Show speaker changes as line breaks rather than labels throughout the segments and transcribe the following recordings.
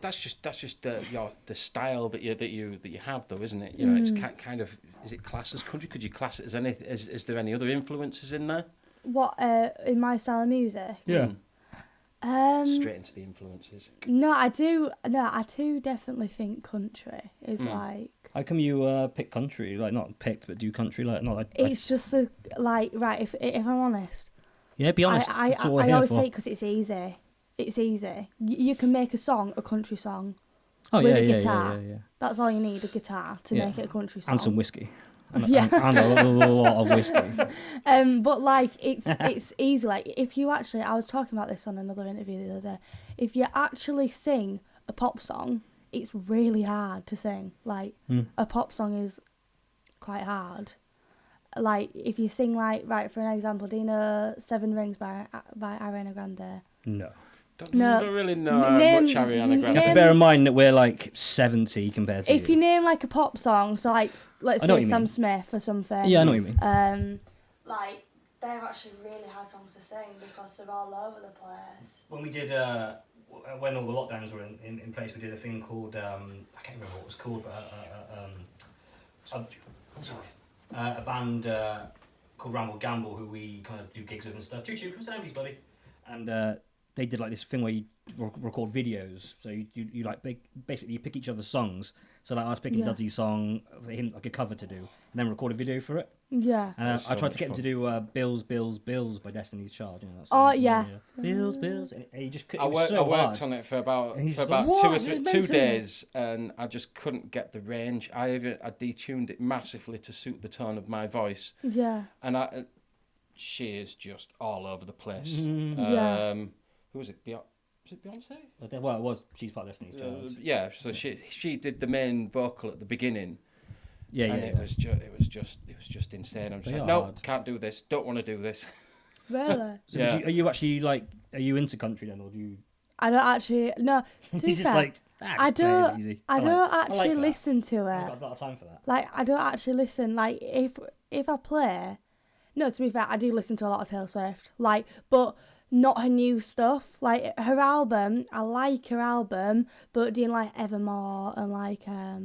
That's just the style that you have, though, isn't it? You know, it's kind of, is it classed as country? Could you class it as any? Is there any other influences in there?
What in my style of music?
Yeah.
Straight into the influences.
No, I do definitely think country is like.
How come you pick country? Like, not picked, but do country? Like, not like.
It's just right. If I'm honest.
Yeah, be honest.
I always say it because it's easy. It's easy. You can make a country song. With a guitar.
Yeah.
That's all you need, a guitar to make it a country song.
And some whiskey. And a lot of whiskey.
But like it's easy. Like if you actually, I was talking about this on another interview the other day. If you actually sing a pop song, it's really hard to sing. Like a pop song is quite hard. Like if you sing right, for an example, do you know Seven Rings by Ariana Grande?
No.
Don't really know much Ariana Grande.
You have to bear in mind that we're like 70 compared to
if you name like a pop song, so like let's say Sam Smith or something.
Yeah, I know what you mean.
Like they're actually really hard songs to sing because they're all over the place.
When we did, when all the lockdowns were in place, we did a thing called I can't remember what it was called, but a band called Ramble Gamble, who we kind of do gigs with and stuff. Choo choo, come sit down, please, buddy. And they did like this thing where you record videos. So you like basically you pick each other's songs. So like I was picking Dudley's song for him, like a cover to do, and then record a video for it.
Yeah.
And I tried to get him to do Bills by Destiny's Child. You know, that
song.
Oh
yeah.
Bills. And he just couldn't.
I worked on it for about 2 days, and I just couldn't get the range. I detuned it massively to suit the tone of my voice.
Yeah.
And she is just all over the place. Who was it? Was it Beyonce?
Well, it was. She's part of Destiny's Child.
Yeah, so she did the main vocal at the beginning. It was just insane. I'm just like, no, can't do this. Don't want to do this.
Really?
So are you actually like? Are you into country then, or do you?
I don't actually. No. To be fair,
like,
I don't. I don't actually listen to it.
I've got a lot of time for that.
Like I don't actually listen. Like if I play, no. To be fair, I do listen to a lot of Taylor Swift. Like, but. Not her new stuff. Like her album, I like her album, but doing like Evermore and like
I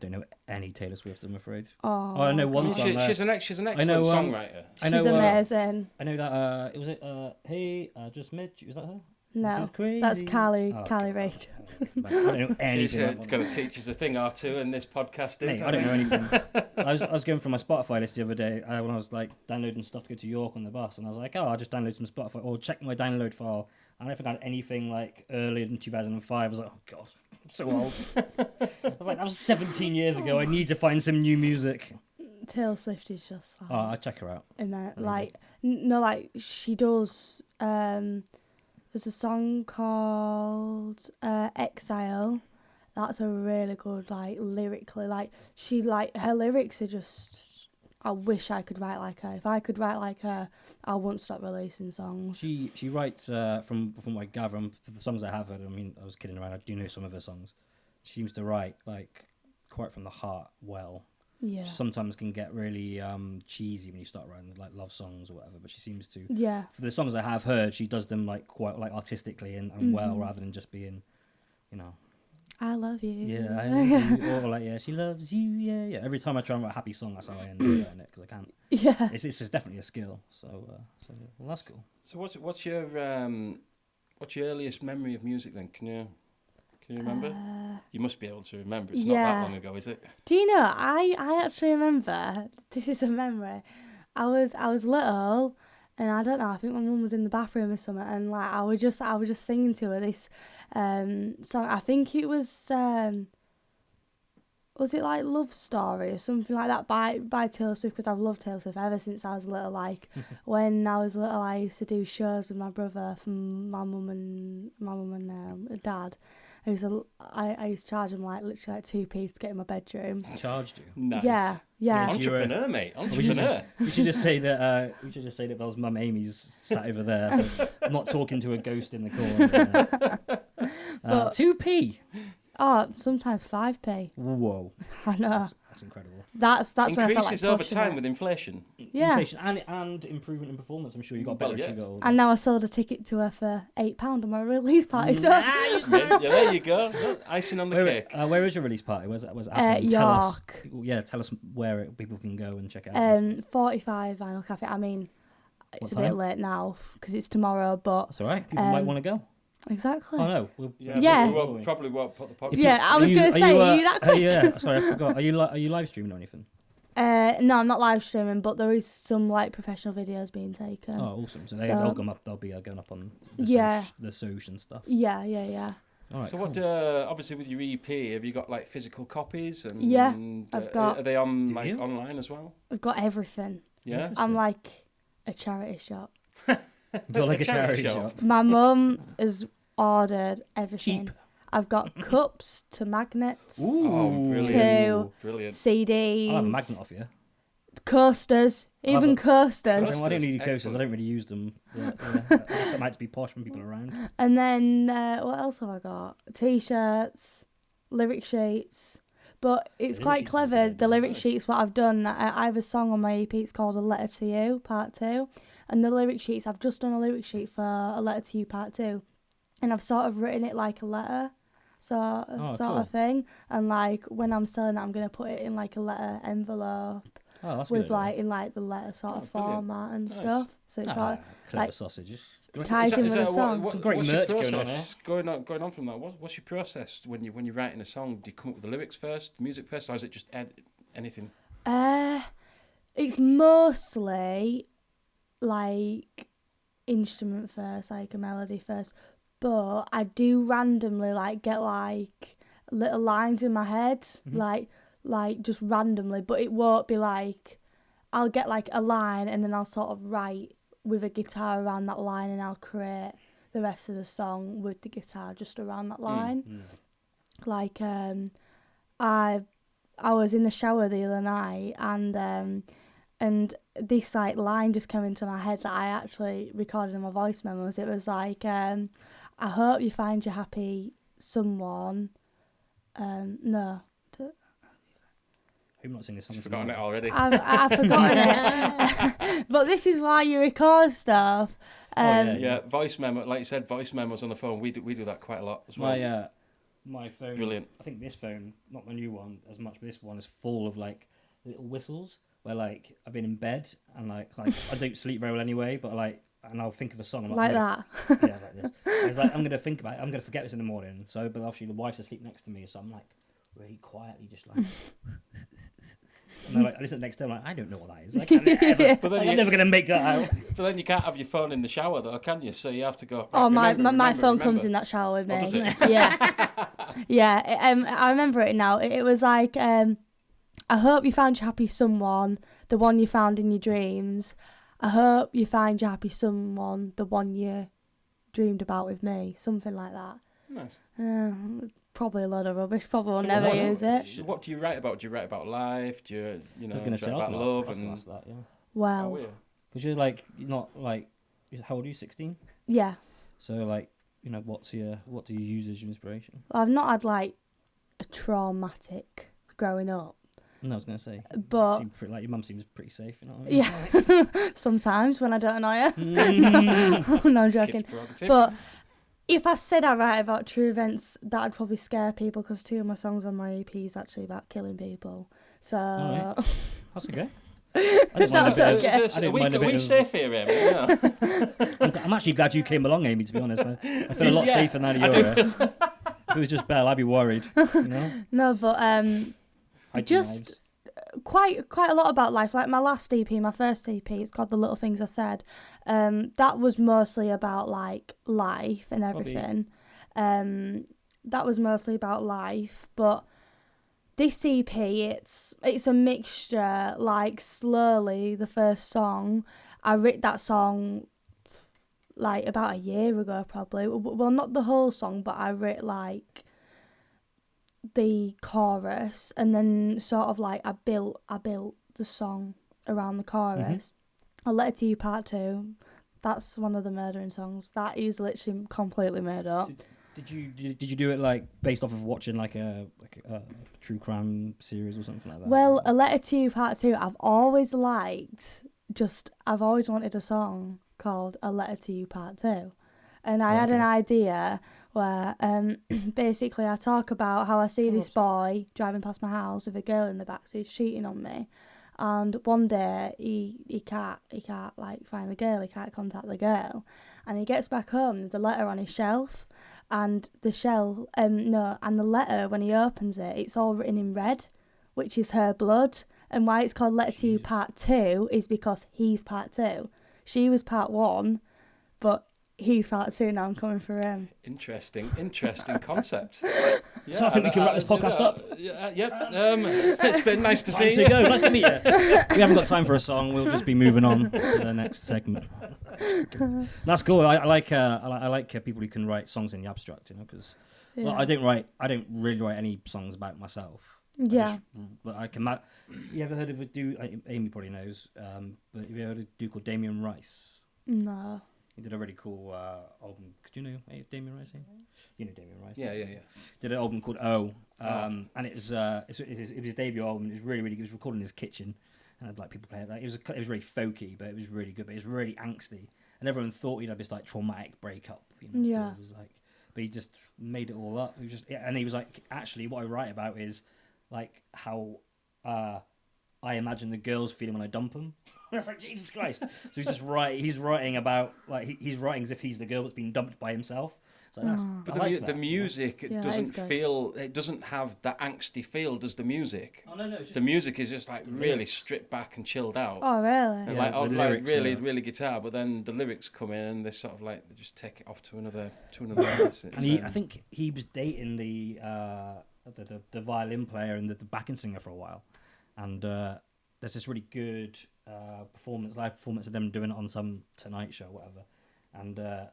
don't know any Taylor Swift, I'm afraid.
Oh,
I know one song.
She's an excellent songwriter.
She's amazing.
I know that. It was Hey, I just met you. Was that her?
No, that's Carly Rae Jepsen.
I don't know anything.
It's going to teach us a thing or two in this podcast, dude.
Mate, I don't know anything. I was going through my Spotify list the other day when I was like downloading stuff to go to York on the bus, and I was like, I'll just download some Spotify or check my download file. I don't think I had anything like earlier than 2005. I was like, oh god, I'm so old. I was like, that was 17 years ago. I need to find some new music.
Taylor Swift is just like.
Oh, I'll check her out.
And then like she does. There's a song called Exile. That's a really good, like, lyrically. Like, her lyrics are just... I wish I could write like her. If I could write like her, I wouldn't stop releasing songs.
She writes, from what I gather, for the songs I have heard, I mean, I was kidding around, I do know some of her songs. She seems to write, like, quite from the heart well.
Yeah.
Sometimes can get really cheesy when you start writing like love songs or whatever, but she seems to.
Yeah.
For the songs I have heard, she does them like quite like artistically and well, rather than just being, you know.
I love you.
Yeah, I love you. Or like, she loves you. Yeah. Every time I try and write a happy song, that's how I end up writing it because I can't.
Yeah.
It's definitely a skill. So well, that's cool.
So what's your earliest memory of music then? Can you remember? You must be able to remember. It's not that long ago, is it?
Do you know? I actually remember. This is a memory. I was little, and I don't know. I think my mum was in the bathroom or something, and like I was just singing to her this song. I think it was it like Love Story or something like that by Taylor Swift, because I've loved Taylor Swift ever since I was little. Like when I was little, I used to do shows with my brother from my mum and dad. I used to charge him like literally like 2p to get in my bedroom.
Charged you?
Nice.
Yeah.
Entrepreneur, mate. Entrepreneur.
We should just say that Belle's mum Amy's sat over there. So I'm not talking to a ghost in the corner. 2p.
Oh, sometimes 5p.
Whoa.
I know.
That's incredible.
That's when I felt like
increases over time with inflation.
Yeah.
inflation and improvement in performance. I'm sure you got better
Well,
as you
yes.
got older.
And now I sold a ticket to her for £8 on my release party. So
Yeah, there you go. Look, icing on the cake.
Where is your release party? Where's it happening? Tell us.
York.
Tell us where people can go and check it out.
45 Vinyl Cafe. I mean, it's
What
a bit
time?
late now because it's tomorrow, but
That's all right. People might want to go.
exactly.
Oh no.
Yeah.
We probably won't put the podcast.
Yeah, I was going to say, are you that quick?
Yeah, sorry, I forgot. Are you live streaming or anything?
No, I'm not live streaming, but there is some like professional videos being taken.
Oh, awesome. So
So-
they'll come up. They'll be going up on the
Yeah.
the Soch and stuff.
Yeah.
All right,
So
cool.
what? Obviously, with your EP, have you got like physical copies? And
Yeah, I've got-
Are they on
Do
like
you?
online as well?
I've got everything.
Yeah.
I'm like a charity shop.
You're like a charity
shop.
shop.
My mum has ordered everything.
Cheap.
I've got cups to magnets,
Oh, brilliant!
Two.
Brilliant.
CDs,
I'll have a magnet off you.
coasters, even coasters.
I don't need any coasters.
Excellent.
I don't really use them. I might to be posh when people are around.
And then what else have I got? T-shirts, lyric sheets. But it's
Lyric
quite
sheets is
clever.
very
The lyric
nice.
sheets, what I've done, I have a song on my EP. It's called "A Letter to You" Part 2, and the lyric sheets. I've just done a lyric sheet for "A Letter to You" Part 2, and I've sort of written it like a letter, sort
cool.
of thing. And like when I'm selling it, I'm gonna put it in like a letter envelope
Oh, that's
with
good.
like in like the letter sort of
brilliant.
format and
Nice.
stuff. So it's
clever
like
sausages.
ties in with the song.
Some great
what's
merch
your
going on
process going on from that? What's your process when you're writing a song? Do you come up with the lyrics first, music first, or is it just anything?
It's mostly like instrument first, like a melody first. But I do randomly like get like little lines in my head, like just randomly. But it won't be like I'll get like a line and then I'll sort of write with a guitar around that line, and I'll create the rest of the song with the guitar just around that line. Like I was in the shower the other night, and this like line just came into my head that I actually recorded in my voice memos. It was like, I hope you find your happy someone. No,
I'm not singing this song.
I've forgotten it already.
I've forgotten it. But this is why you record stuff.
Yeah, voice memo, like you said, voice memos on the phone. We do that quite a lot as well.
My phone.
Brilliant.
I think this phone, not my new one as much, but this one is full of like little whistles where like I've been in bed and like I don't sleep very well anyway, but like and I'll think of a song. I'm
like
I'm
that.
gonna, yeah, like this. It's like I'm gonna think about it. I'm gonna forget this in the morning. So, but obviously the wife's asleep next to me, so I'm like really quietly just like. And then, like, I listen next time, like, I don't know what that is. I can't ever,
But then
I'm never going to make that out.
But then you can't have your phone in the shower, though, can you? So you have to go.
Oh,
right,
my phone
remember.
comes in that shower with me.
Oh, does it?
Yeah, yeah. I remember it now. It was like, I hope you found your happy someone, the one you found in your dreams. I hope you find your happy someone, the one you dreamed about with me. Something like that.
Nice.
Probably a lot of rubbish. Probably will
So
never
what-
use it.
What do you write about? Do you write about life? Do you know?
I was going to
do
say,
you
I
write
was
about love
gonna
and?
ask that, yeah.
Well,
Oh, yeah.
Because you're like, you're not like, how old are you? 16?
yeah.
So like, you know, what do you use as your inspiration?
I've not had like a traumatic growing up.
No, I was going to say,
But-
like your mum seems pretty safe, you know what I mean?
Yeah. Sometimes when I don't annoy her.
Mm.
No, I'm joking.
Kids prerogative.
But if I said I write about true events, that'd probably scare people because 2 of my songs on my EP is actually about killing people. So
Alright. That's okay. I didn't mind a
That's
bit of-
okay.
I didn't mind a
Are
bit
we
of-
safe here, Amy? Yeah.
I'm actually glad you came along, Amy, to be honest. I feel a lot
Yeah,
safer now that you're here. If it was just Belle, I'd be worried, you know?
no, but
Hide
Just-
knives.
quite a lot about life. Like my last EP, my first EP, it's called The Little Things I Said. That was mostly about like life and everything. That was mostly about life, but this EP, it's a mixture. Like slowly, the first song, I wrote that song like about a year ago, probably. Well, not the whole song, but I wrote like the chorus, and then sort of like I built the song around the chorus. A Letter to You Part 2. That's one of the murdering songs. That is literally completely made up.
Did you do it like based off of watching like a true crime series or something like that?
Well, A Letter to You Part 2, I've always liked I've always wanted a song called A Letter to You Part 2. And I had an idea where basically I talk about how I see this boy driving past my house with a girl in the back, so he's cheating on me. And one day he can't like find the girl, he can't contact the girl. And he gets back home, there's a letter on his shelf. And the the letter, when he opens it, it's all written in red, which is her blood. And why it's called Letter to You Part 2 is because he's Part 2. She was Part 1, but he's Part 2 now. I'm coming for him.
Interesting concept. Yeah,
So I think we can wrap this podcast up.
Yep. It's been nice to see
Time
you.
to go. Nice to meet you. We haven't got time for a song. We'll just be moving on to the next segment. That's cool. I like people who can write songs in the abstract, because I don't really write any songs about myself. But I can. You ever heard of a dude? Amy probably knows. But have you heard of a dude called Damien Rice?
No.
He did a really cool album. Could you know Damien Rice? You know Damien Rice?
Yeah.
Did an album called O, and it was his debut album. It was really, really good. It was recorded in his kitchen, and had like people play it. Like, it was really folky, but it was really good. But it was really angsty, and everyone thought he'd have this like traumatic breakup.
Yeah.
So it was like, but he just made it all up. And he was like, actually, what I write about is like how I imagine the girls feeling when I dump them. I was like, Jesus Christ. So he's writing about, like, he's writing as if he's the girl that's been dumped by himself. So
But the music doesn't have that angsty feel, does the music?
Oh, no.
The music is just like really stripped back and chilled out.
Oh, really?
And
lyrics
really, really guitar, but then the lyrics come in and they sort of like, they just take it off to another place.
And I think he was dating the violin player and the backing singer for a while. And there's this really good live performance of them doing it on some Tonight Show or whatever. And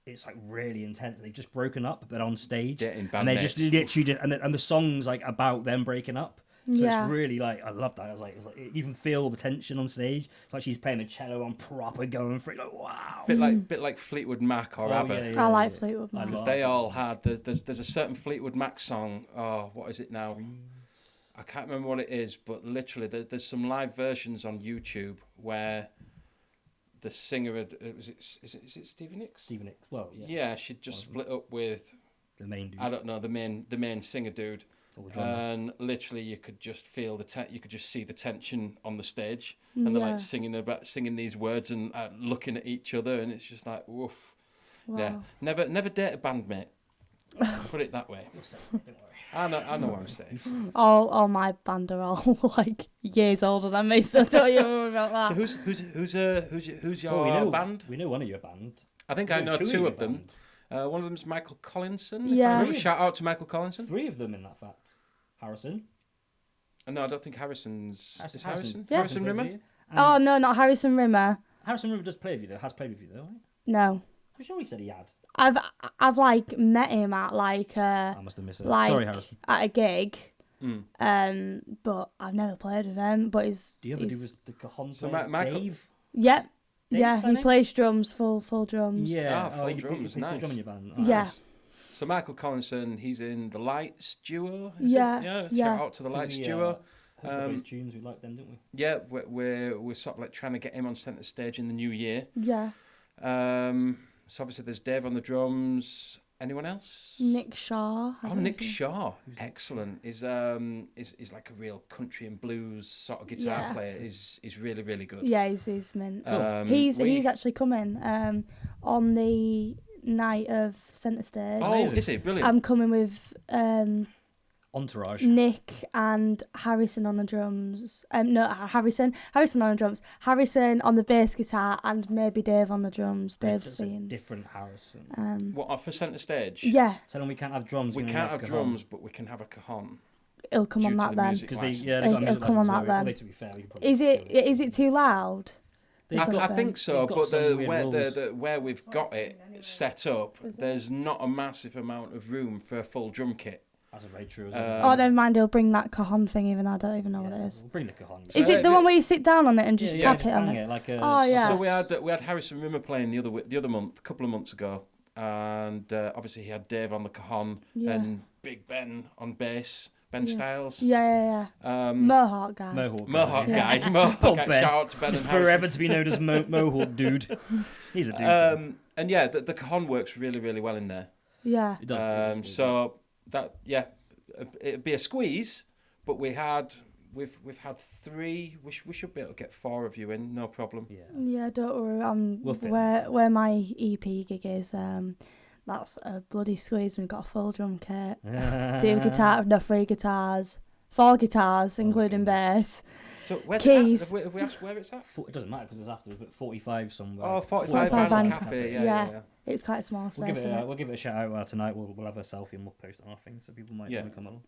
it's like really intense. They've just broken up. They're on stage.
And
they just literally and the song's like about them breaking up. So it's really like, I love that. I was like, you can feel the tension on stage. It's like she's playing the cello on proper going for it. Like, wow.
Bit like Fleetwood Mac or ABBA.
I like Fleetwood Mac.
Because they all had, there's a certain Fleetwood Mac song. Oh, what is it now? I can't remember what it is, but literally there's some live versions on YouTube where the singer is it Stevie Nicks?
Stevie Nicks. Well, yeah.
Yeah, she'd just split up with
the main dude.
I don't know, the main singer dude. And literally you could just feel you could just see the tension on the stage, and they're like singing these words and looking at each other, and it's just like woof. Wow. Yeah. Never date a bandmate. Put it that way.
Don't worry.
I know I'm safe.
All my band are all like years older than me, so don't you worry about that.
So who's your band?
We know one of your band.
I think I know two of them. One of them's Michael Collinson.
Yeah.
Shout out to Michael Collinson.
3 of them in that fact. Harrison.
No, I don't think Harrison's. Is Harrison?
Yeah.
Harrison Rimmer?
Oh no, not Harrison Rimmer.
Harrison Rimmer does play with you though. Has played with you though, right?
No.
I'm sure he said he had.
I've like met him at like
I must have missed it.
like
Sorry, Harrison.
at a gig. But I've never played with him. But
the other dude was the cajon
So
player, Dave.
Yep.
Dave,
yeah, he plays drums, full drums.
Yeah,
full drums,
he plays
nice.
drum in your band.
Yeah.
Nice. So Michael Collinson, he's in the Lights duo.
Yeah.
Shout out to the Lights duo.
Those tunes, we like them, don't we?
Yeah, we're sort of like trying to get him on centre stage in the new year.
Yeah.
So obviously there's Dave on the drums. Anyone else?
Nick Shaw.
Nick Shaw, excellent. Is like a real country and blues sort of guitar player. He's really, really good.
Yeah, he's mint.
Cool.
He's actually coming on the night of centre stage.
Oh, is he? Brilliant.
I'm coming with
Entourage.
Nick and Harrison on the drums. Harrison on the drums. Harrison on the bass guitar and maybe Dave on the drums. Dave's singing.
Different Harrison.
What, for centre stage?
Yeah.
Tell them we can't have drums.
We can't have drums, but we can have a cajon.
It'll come on that then.
Because
it'll come on that then.
To be fair,
Is it too loud?
I think so, but
the
where we've got it set up, there's not a massive amount of room for a full drum kit.
That's very true.
Oh, never mind. He'll bring that cajon thing, even though I don't even know what it is.
We'll bring the cajon.
Is it the one where you sit down on it and just tap it on it? Oh yeah.
So we had Harrison Rimmer playing the other month, a couple of months ago, and obviously he had Dave on the cajon and Big Ben on bass. Ben Styles.
Yeah. Mohawk guy.
Mohawk guy.
Yeah.
Mohawk guy.
Ben.
Shout out to Ben and
Forever
Harrison.
to be known as Mohawk dude. He's a dude.
And yeah, the cajon works really, really well in there.
Yeah.
It does.
So that it'd be a squeeze, but we've had 3. We should be able to get 4 of you in, no problem.
Yeah, don't worry.
We'll fit
Where my EP gig is, that's a bloody squeeze. We've got a full drum kit, 3 guitars, 4 guitars, including bass.
So where's
Keys.
It at? Have we asked where it's at?
It doesn't matter because it's after, but 45 somewhere.
Oh, 45
Van
Van Cafe. Yeah.
It's quite a small space.
We'll give it a shout out tonight. We'll have a selfie and we'll post it on our thing so people might want to come along.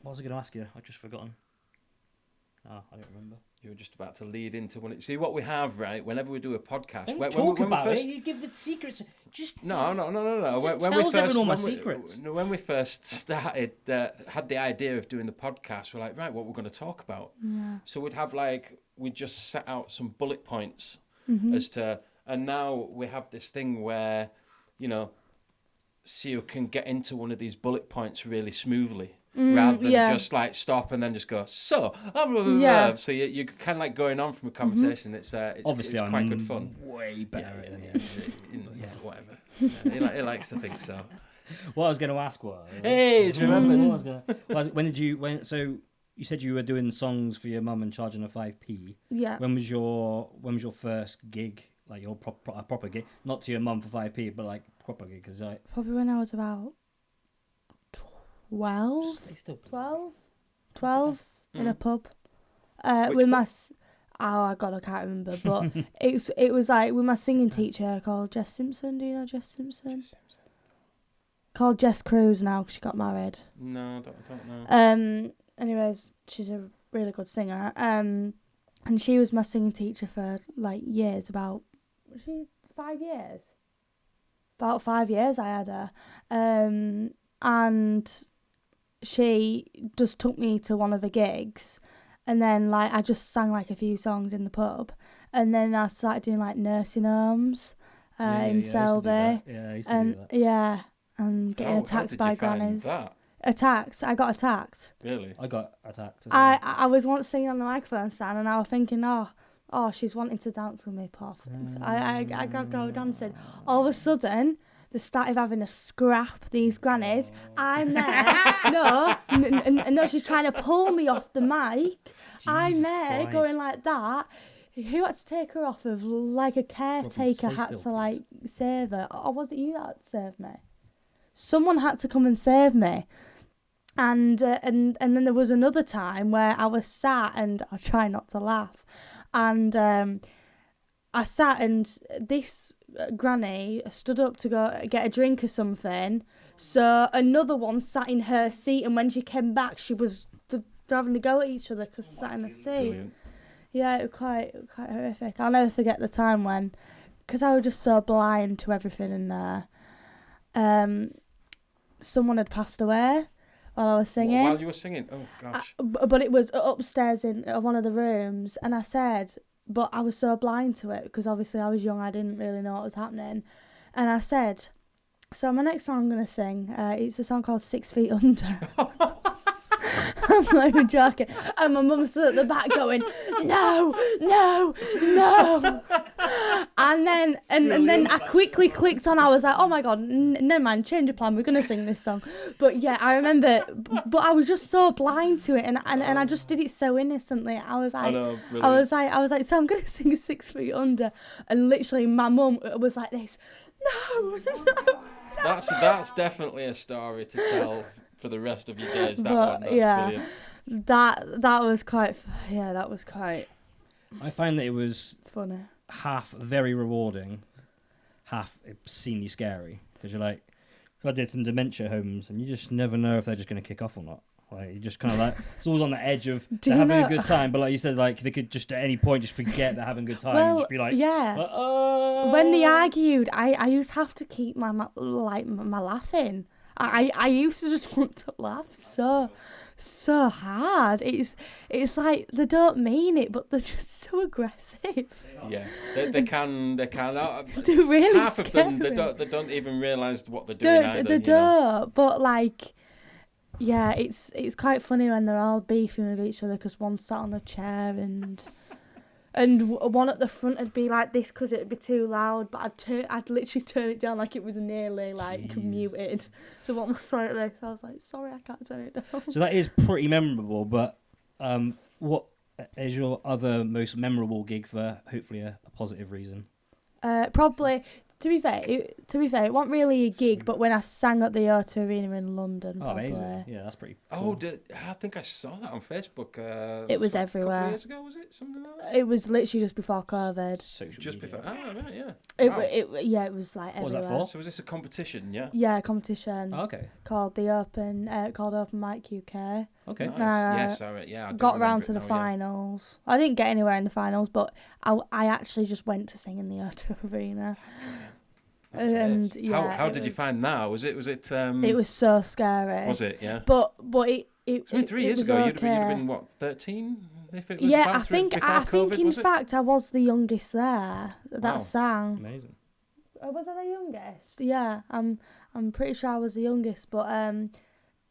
What was I going to ask you? I've just forgotten. I don't remember.
You were just about to lead into one. See what we have, right? Whenever we do a podcast,
Don't
when
talk
we
about
first...
it. You give the secrets. Just
No.
Just tells everyone all my secrets.
When we first started, had the idea of doing the podcast, we're like, right, what we're going to talk about.
Yeah.
So we'd just set out some bullet points
Mm-hmm.
and now we have this thing where, so you can get into one of these bullet points really smoothly. Rather than just like stop and then just go, so you're kind of like going on from a conversation. It's
obviously
it's quite good fun.
Way better than
Whatever. Yeah, he likes to think so.
What I was going to ask was,
He's remembered.
So you said you were doing songs for your mum and charging her 5p.
Yeah.
When was your first gig? Like your proper gig, not to your mum for 5p, but like proper gig. Cause
Probably when I was about 12 in a pub. With my I can't remember, but it was like with my singing teacher called Jess Simpson. Do you know Jess Simpson? Called Jess Cruz now because she got married.
No, I don't know.
Anyways, she's a really good singer. And she was my singing teacher for like years. Was she 5 years? About 5 years I had her. And she just took me to one of the gigs, and then like I just sang like a few songs in the pub, and then I started doing like nursing homes in Selby.
I used to do that.
Yeah, and getting attacked by grannies. Attacked. I got attacked.
Really?
I got attacked.
I was once singing on the microphone stand, and I was thinking, oh, she's wanting to dance with me, poor thing. So I got go dancing. All of a sudden, they started having a scrap, these grannies. I'm there. No, she's trying to pull me off the mic. I'm there
Christ.
going like that. Who had to take her off of? Like a caretaker had to like save her. Or was it you that saved me? Someone had to come and save me. And then there was another time where I was sat, and I try not to laugh, and I sat, and this granny stood up to go get a drink or something, so another one sat in her seat, and when she came back she was having to go at each other because sat in the seat.
Brilliant.
Yeah, it was quite horrific. I'll never forget the time when, because I was just so blind to everything in there, someone had passed away while I was singing.
While you were singing? Oh, gosh.
But it was upstairs in one of the rooms, and I said, but I was so blind to it because obviously I was young, I didn't really know what was happening. And I said, so my next song I'm going to sing, it's a song called 6 Feet Under. I'm not even joking. And my mum stood at the back going, no. And then I quickly clicked on. I was like, oh my God, never mind, change of plan. We're going to sing this song. But yeah, I remember, but I was just so blind to it. And I just did it so innocently. I was like, I was like, so I'm going to sing 6 Feet Under. And literally my mum was like this, no.
That's definitely a story to tell for the rest of your days. That's brilliant.
That was quite.
I find that it was
funny.
Half very rewarding, half obscenely scary because you're like, so I did some dementia homes, and you just never know if they're just going to kick off or not. Like you just kind of like it's always on the edge of they're having a good time, but like you said, like they could just at any point just forget they're having a good time and just be like,
When they argued, I used to have to keep my laughing. I used to just want to laugh so hard. It's like they don't mean it, but they're just so aggressive.
Yeah, they can. They're
really
half
scary.
of them they don't even realise what they're doing either.
They don't. But like, Yeah, it's quite funny when they're all beefing with each other because one sat on a chair and one at the front would be like this because it'd be too loud, but I'd literally turn it down like it was nearly like muted. So one was like this, I was like, sorry, I can't turn it down.
So that is pretty memorable. But what is your other most memorable gig for hopefully a positive reason?
Probably. To be fair, it wasn't really a gig, but when I sang at the O2 Arena in London, probably.
Amazing! Yeah, that's pretty cool.
I think I saw that on Facebook.
It was everywhere.
A couple of years ago, was it? Something like that?
It was literally just before COVID.
Just before. Ah, right, yeah.
It was like everywhere.
What was that for?
So was this a competition? Yeah.
Yeah, a competition.
Oh, okay.
Called Open Mic UK.
Okay.
Nice. Yes, all right. Yeah.
Got round to the finals. I didn't get anywhere in the finals, but I actually just went to sing in the O2 Arena. And
how did you find that? Was it?
It was so scary.
Was it? Yeah.
But it.
So 3 years ago, you'd have been what, 13? If it was
I think
COVID,
in fact I was the youngest there that sang.
Amazing.
Was I the youngest? Yeah, I'm pretty sure I was the youngest, but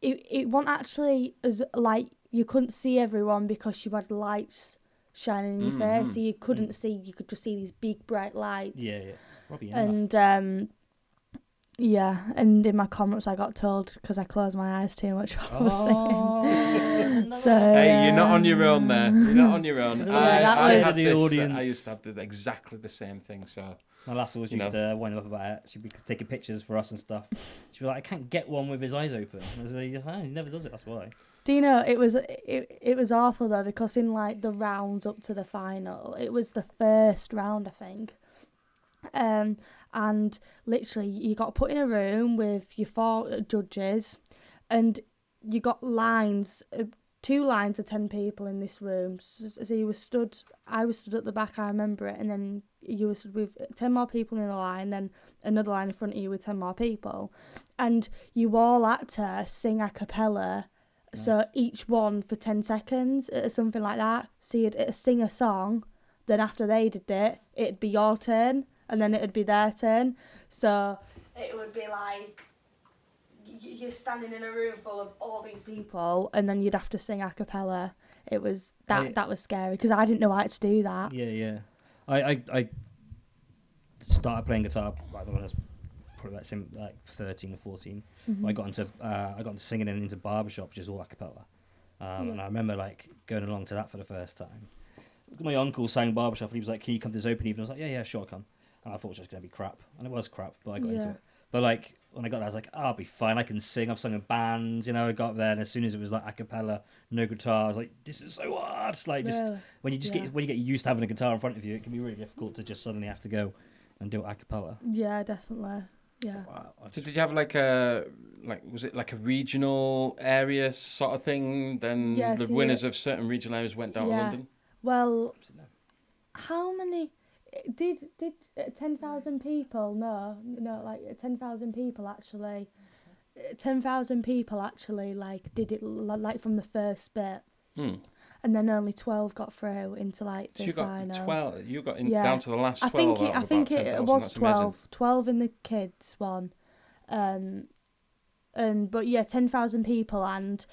it wasn't actually as like you couldn't see everyone because you had lights shining in your face, so you couldn't see. You could just see these big bright lights.
Yeah. Robbie,
and and in my comments I got told because I closed my eyes too much while I was singing. So
hey, you're not on your own there. You're not on your own. I had
the
this,
audience.
I used to have exactly the same thing. So
my lass always used to wind up about it. She'd be taking pictures for us and stuff. She'd be like, I can't get one with his eyes open. I was like, he never does it. That's why.
Do you know it was awful though because in like the rounds up to the final, it was the first round I think. And literally you got put in a room with your 4 judges and you got lines, 2 lines of 10 people in this room. So I was stood at the back, I remember it, and then you were stood with 10 more people in a line, then another line in front of you with 10 more people. And you all had to sing a cappella, nice. So each one for 10 seconds, something like that. So you'd sing a song, then after they did it, it'd be your turn. And then it'd be their turn. So it would be like you're standing in a room full of all these people and then you'd have to sing a cappella. It was that was scary because I didn't know how to do that.
Yeah. I started playing guitar when I was probably like 13 or 14. Mm-hmm. I got into singing into barbershop, which is all a cappella. And I remember like going along to that for the first time. My uncle sang barbershop and he was like, can you come to this open evening? I was like, yeah, sure, I'll come. And I thought it was just going to be crap. And it was crap, but I got into it. But like, when I got there, I was like, I'll be fine. I can sing. I've sung in bands, I got there. And as soon as it was like a cappella, no guitar, I was like, this is so hard. Like, just when you get used to having a guitar in front of you, it can be really difficult to just suddenly have to go and do it a cappella.
Yeah, definitely. Yeah.
Wow. So did you have was it like a regional area sort of thing? Then the winners of certain regional areas went down to London?
Well, how many... Did 10,000 people? No, like 10,000 people actually. 10,000 people actually like did it like from the first bit, and then only 12 got through into like the final.
So you got 12. You got down to the last 12.
I think it was 12. 12 in the kids one, but 10,000 people, and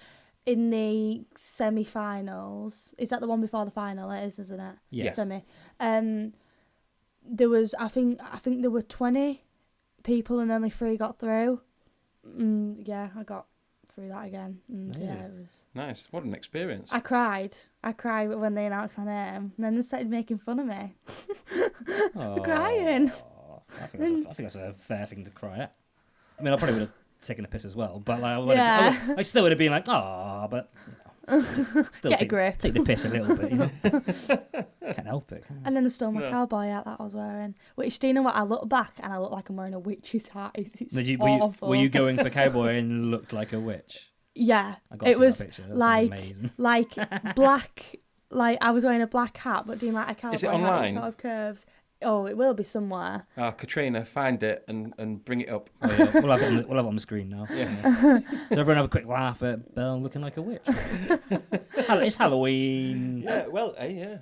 in the semi-finals, is that the one before the final? It is, isn't it?
Yes.
Semi. There was I think there were 20 people and only 3 got through. I got through that again. And it was
nice. What an experience.
I cried when they announced my name, and then they started making fun of me. Crying.
I think that's a fair thing to cry at. I mean, I probably would have taken a piss as well, but like, I still would have been like, but still
get a grip.
Take the piss a little bit, Can't help it.
And then I stole my cowboy hat that I was wearing. Which, do you know what? I look back and I look like I'm wearing a witch's hat. It's awful.
Were you going for cowboy and looked like a witch?
Yeah.
It was amazing.
Like black. Like I was wearing a black hat, but doing like a cowboy
Is it online?
hat with sort of curves. Oh, it will be somewhere.
Katrina, find it and bring it up.
Oh, yeah. We'll have it on the screen now.
Yeah.
So everyone have a quick laugh at Belle looking like a witch. It's Halloween.
Yeah. Well, yeah.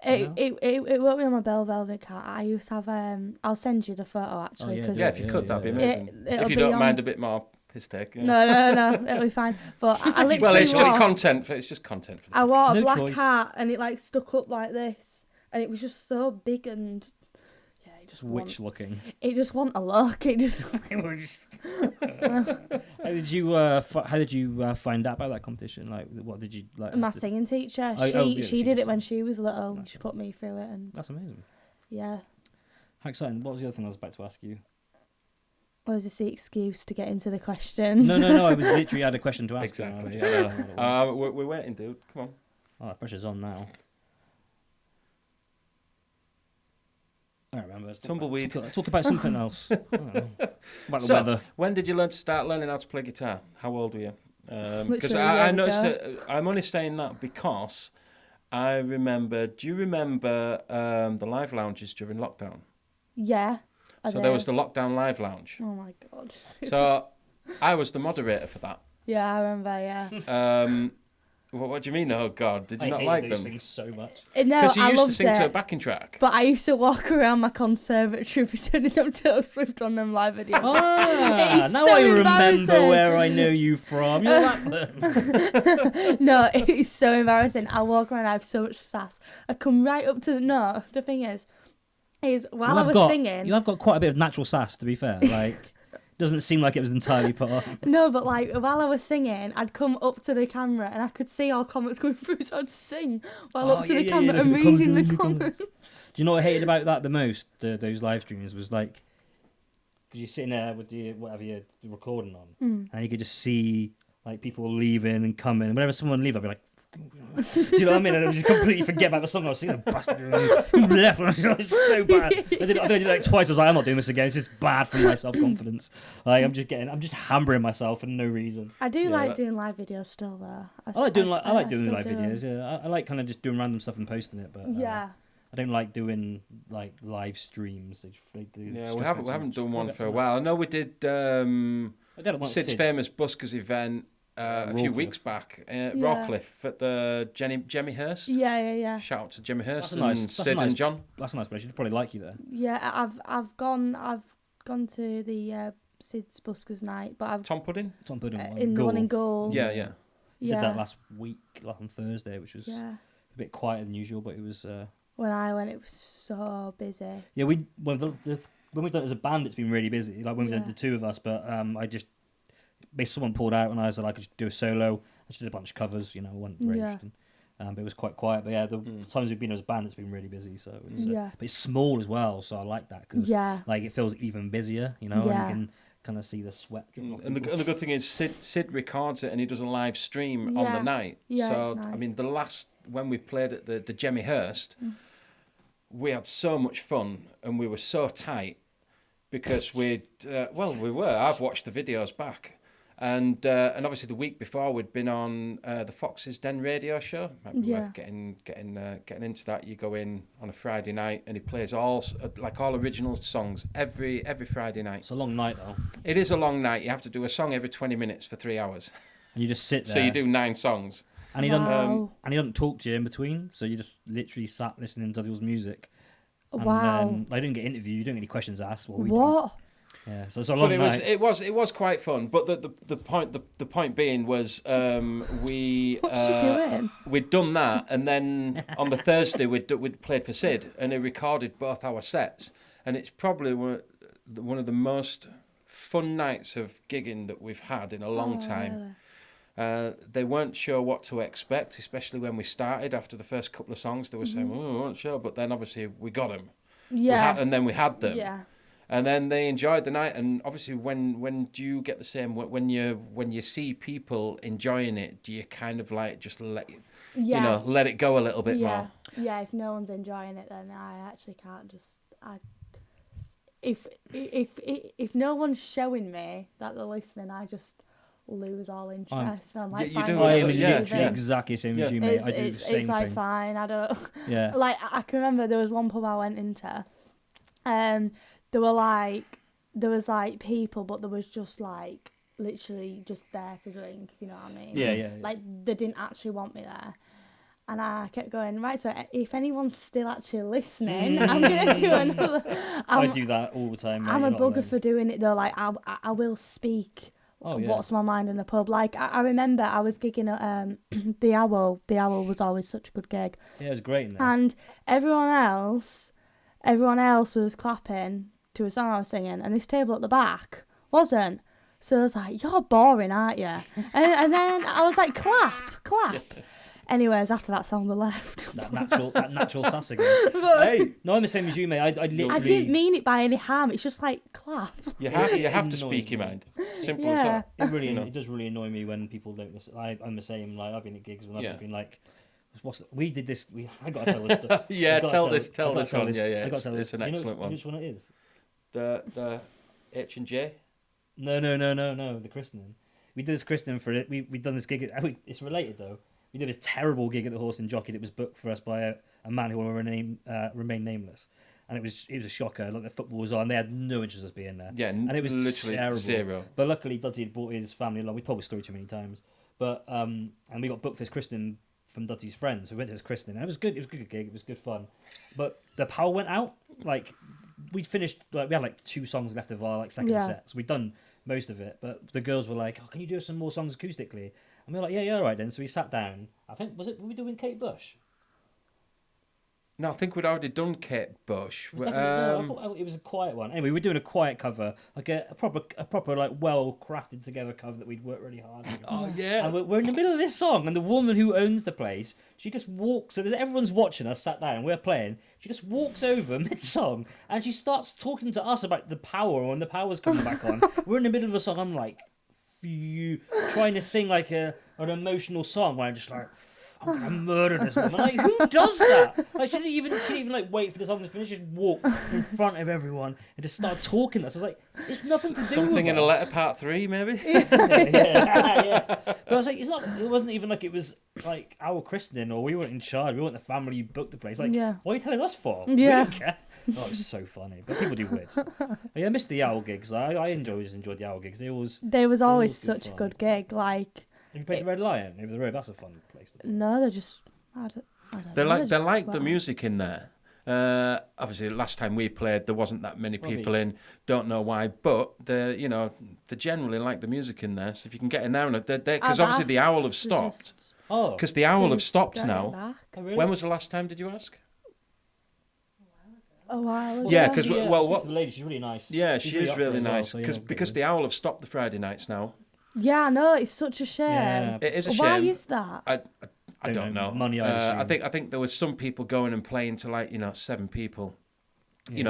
It won't be on my Belle Velvet cat. I used to have. I'll send you the photo actually.
If you could, that'd be amazing.
If
you don't mind a bit more piss take. Yeah.
No, it'll be fine. But I literally
Well, it's just
wore-
content. It's just content for the
I wore a
No
black
choice.
hat and it like stuck up like this, and it was just so big and yeah,
Witch looking.
it just want a look. It just
How did you find out about that competition? Like, what did you like?
my singing teacher.
Oh,
She
yeah,
she
she
did
did.
it when she was little.
Nice.
She put me through it, and
That's amazing.
yeah.
How exciting! What was the other thing I was about to ask you?
Was this the excuse to get into the questions?
No. I was literally had a question to ask.
Exactly.
You. I don't know what it was.
We're waiting, dude. Come on.
Oh, the pressure's on now. I don't remember. Let's
Tumbleweed.
Talk about something else. I don't know. About the
So,
weather.
when did you start learning how to play guitar? How old were you? Because
Literally
I
years
noticed
ago.
it. I'm only saying that because I remember. Do you remember the live lounges during lockdown?
Yeah. I
So there
do.
was the lockdown live lounge.
Oh my god.
So I was the moderator for that.
Yeah, I remember. Yeah.
What do you mean? Oh God, did you not
hate
like
those
them?
things so much.
No,
Because you
I
used to
loved
sing
it.
to a backing track.
But I used to walk around my conservatory pretending I'm Taylor Swift on them live videos.
Ah,
It's
now
so
I remember
embarrassing.
where I know you from. You're that
No, it's so embarrassing. I walk around, I have so much sass. I come right up to the thing is while I was singing.
You have got quite a bit of natural sass, to be fair. Like, doesn't seem like it was entirely put on.
No, but like while I was singing, I'd come up to the camera and I could see all comments going through, so I'd sing while up to the camera and reading the comments.
Do you know what I hated about that the most? Those live streams was like, because you're sitting there with whatever you're recording on, and you could just see like people leaving and coming. Whenever someone leave, I'd be like, do you know what I mean? And I would just completely forget about the song I was singing. Bastard, who left? It's so bad. I did it like twice. I was like, I'm not doing this again. This is bad for my self confidence. Like I'm just hammering myself for no reason.
I do like doing live videos still though.
I like doing
still
live
do
videos. Yeah, I like kind of just doing random stuff and posting it. But
Yeah.
I don't like doing like live streams.
Yeah, we haven't done one for a while. I know we did
I did it once.
Sid's famous buskers event a few weeks back at Rawcliffe at the Jemmy Hurst.
Yeah.
Shout out to Jemmy Hurst
That's
and
nice.
Sid and John.
That's a nice place. You'd probably like you there.
Yeah, I've gone to the Sid's Buskers night, but I've
Tom Pudding?
Tom Pudding.
in the one in Gaul.
Yeah.
We did that last week, like on Thursday, which was
Yeah.
a bit quieter than usual, but it was.
When I went, it was so busy.
Yeah, when we've done it as a band, it's been really busy. Like when we did the two of us, but basically someone pulled out and I said I could just do a solo. I just did a bunch of covers, I wasn't very interested. But it was quite quiet. But yeah, the times we've been as a band, it's been really busy. So it's, but it's small as well, so I like that because like it feels even busier, and you can kind of see the sweat drip off
And the good thing is Sid records it and he does a live stream on the night.
Yeah,
so
it's nice.
I mean, the last when we played at the Jemmy Hurst, we had so much fun and we were so tight because we were. I've watched the videos back. And obviously the week before we'd been on the Fox's Den radio show. Might be worth getting into that. You go in on a Friday night and he plays all original songs every Friday night.
It's a long night though.
It is a long night. You have to do a song every 20 minutes for 3 hours.
And you just sit there.
So you do 9 songs.
And he doesn't talk to you in between. So you just literally sat listening to other people's music. And then I didn't get interviewed. You don't get any questions asked.
What?
Yeah, so it's a long night.
It was quite fun. But the point being was we
What's she doing?
We'd done that, and then on the Thursday we'd played for Sid, and he recorded both our sets, and it's probably one of the most fun nights of gigging that we've had in a long time.
Really?
They weren't sure what to expect, especially when we started. After the first couple of songs, they were saying, "Oh, we weren't sure," but then obviously we got them.
Yeah.
And then we had them.
Yeah.
And then they enjoyed the night, and obviously, when do you get the same? When you see people enjoying it, do you kind of like just let it go a little bit more?
Yeah. If no one's enjoying it, then I actually can't just. If no one's showing me that they're listening, I just lose all interest. I'm like,
you do.
I am
Yeah,
literally exactly the same as you, mate. I do the same
it's like
thing.
fine. I don't.
Yeah.
Like I can remember there was one pub I went into, there was like people, but there was just like literally just there to drink, if you know what I mean.
Yeah.
Like they didn't actually want me there. And I kept going, right, so if anyone's still actually listening, I'm going to do another.
I do that all the time, mate.
I'm a
You're not
bugger
alone.
for doing it though. Like I will speak
Oh, yeah.
What's My Mind in a pub. Like, I remember I was gigging at The Owl. The Owl was always such a good gig.
Yeah, it was great in there.
And everyone else was clapping to a song I was singing, and this table at the back wasn't. So I was like, "You're boring, aren't you?" And then I was like, "Clap."
Yes.
Anyways, after that song, they left.
that natural sass again. Hey, no, I'm the same as you, mate. I literally.
I didn't mean it by any harm. It's just like clap.
You have to
Annoys
speak your
me.
mind. Simple as that.
It does really annoy me when people don't listen. I'm the same. Like I've been at gigs when I've just been like, we did this. I got to tell this.
Yeah, tell this
I gotta
one.
this.
Yeah.
I got to tell
It's
this.
an excellent one.
Which one it is?
The H&J.
No. The christening. We did this christening for it. We've done this gig. It's related though. We did this terrible gig at the Horse and Jockey that was booked for us by a man who will remain nameless, and it was a shocker. Like the football was on, they had no interest in us being there.
Yeah,
and it was
literally
terrible.
zero.
But luckily, Dudley had brought his family along. We told the story too many times, but and we got booked for his christening from Dudley's friends. So we went to his christening, and it was good. It was a good gig. It was good fun, but the power went out. Like we'd finished, like we had like 2 songs left of our like second set, so we'd done most of it. But the girls were like, "Oh, can you do some more songs acoustically?" And we were like, yeah, all right then. So we sat down. I think, were we doing Kate Bush?
No, I think we'd already done Kate Bush.
No, I thought it was a quiet one. Anyway, we were doing a quiet cover, like a proper like well crafted together cover that we'd worked really hard on.
Oh yeah.
And we're in the middle of this song, and the woman who owns the place, she just walks. So everyone's watching us, sat down, and we're playing. She just walks over mid song, and she starts talking to us about the power when the power's coming back on. We're in the middle of a song. I'm like, trying to sing like an emotional song where I'm just like, I'm gonna murder this woman. Like, who does that? Like, she didn't even like wait for the song to finish. Just walked in front of everyone and just started talking to us. I was like, it's nothing to do with
something in
us.
a letter part 3, maybe.
yeah. But I was like, it wasn't even like it was like our christening or we weren't in charge. We weren't the family who booked the place. Like, what are you telling us for? We
Yeah.
don't care. Oh, it's so funny. But people do weird stuff. I missed the Owl gigs. I enjoyed the Owl gigs. They was
always
good
such a
fun.
good gig. Like,
have you played the Red Lion over the road? That's a fun place.
no, they're just. I don't know.
They like the music in there. Obviously, last time we played, there wasn't that many people in. Don't know why, but they generally like the music in there. So if you can get in there, because obviously the Owl have stopped. Because the Owl have stopped now.
Oh, really?
When was the last time? Did you ask?
A while ago.
Yeah, because
the lady, she's really nice.
Yeah,
She's
she is
up for it
really
as well,
nice.
so yeah,
Because the Owl have stopped the Friday nights now.
Yeah, I know, it's such a shame.
Yeah.
It is a
Why
shame.
is that?
I don't know.
Money, I assume.
I think there was some people going and playing to 7 people.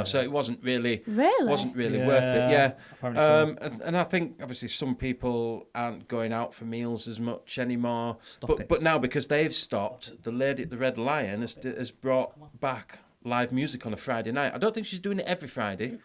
So it wasn't really worth it. Yeah.
Apparently so.
And I think obviously some people aren't going out for meals as much anymore.
Stop it.
But now because they've stopped, the lady at the Red Lion has brought back live music on a Friday night. I don't think she's doing it every Friday.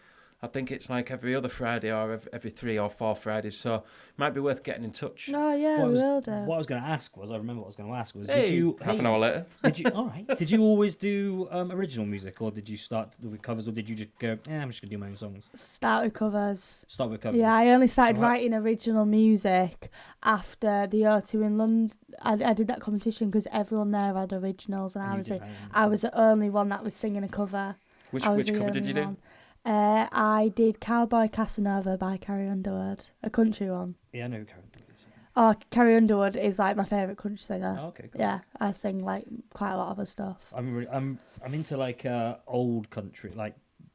I think it's like every other Friday or every 3 or 4 Fridays. So it might be worth getting in touch.
Oh, yeah, we will do.
What I was going to ask was, I remember what I was going to ask was,
Half an hour later.
All right. Did you always do original music, or did you start with covers, or did you just go, I'm just going to do my own songs?
Start with covers.
Start with covers.
Yeah, I only started writing original music after the O2 in London. I did that competition because everyone there had originals, and I was the only one that was singing a cover.
Which cover did you do?
I did Cowboy Casanova by Carrie Underwood, a country one.
Yeah, I know who Carrie Underwood is.
Oh, Carrie Underwood is like my favourite country singer.
Oh, okay, cool.
Yeah, I sing like quite a lot of her stuff.
I'm into like old country, like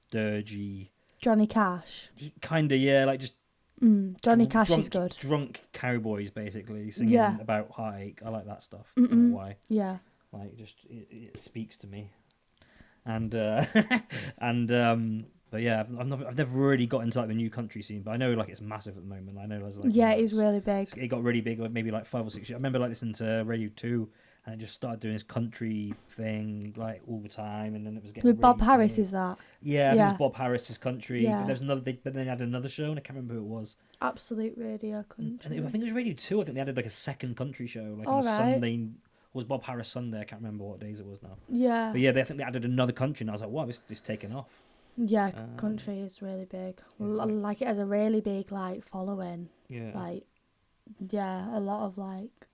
dirgy.
Johnny Cash.
Kinda, yeah, like just.
Johnny Cash is good.
Drunk cowboys, basically singing about heartache. I like that stuff. I don't know why.
Yeah.
Like just it speaks to me. And but yeah, I've never really got into like the new country scene, but I know like it's massive at the moment. I know there's like
it's really big.
It got really big, maybe like 5 or 6 years. I remember like listening to Radio 2, and it just started doing this country thing like all the time, and then it was getting
with Bob
really
Harris.
big.
Is that?
Yeah, I think it was Bob Harris's country.
Yeah.
But there's another, but then they had another show, and I can't remember who it was.
Absolute Radio Country.
And I think it was Radio 2. I think they added like a second country show, like
All
on a
right.
Sunday. Was Bob Harris Sunday? I can't remember what days it was now.
Yeah.
But yeah, I think they added another country, and I was like, wow, this is taking off.
Yeah, country is really big. Like it has a really big like following.
Yeah.
Like, yeah, a lot of like.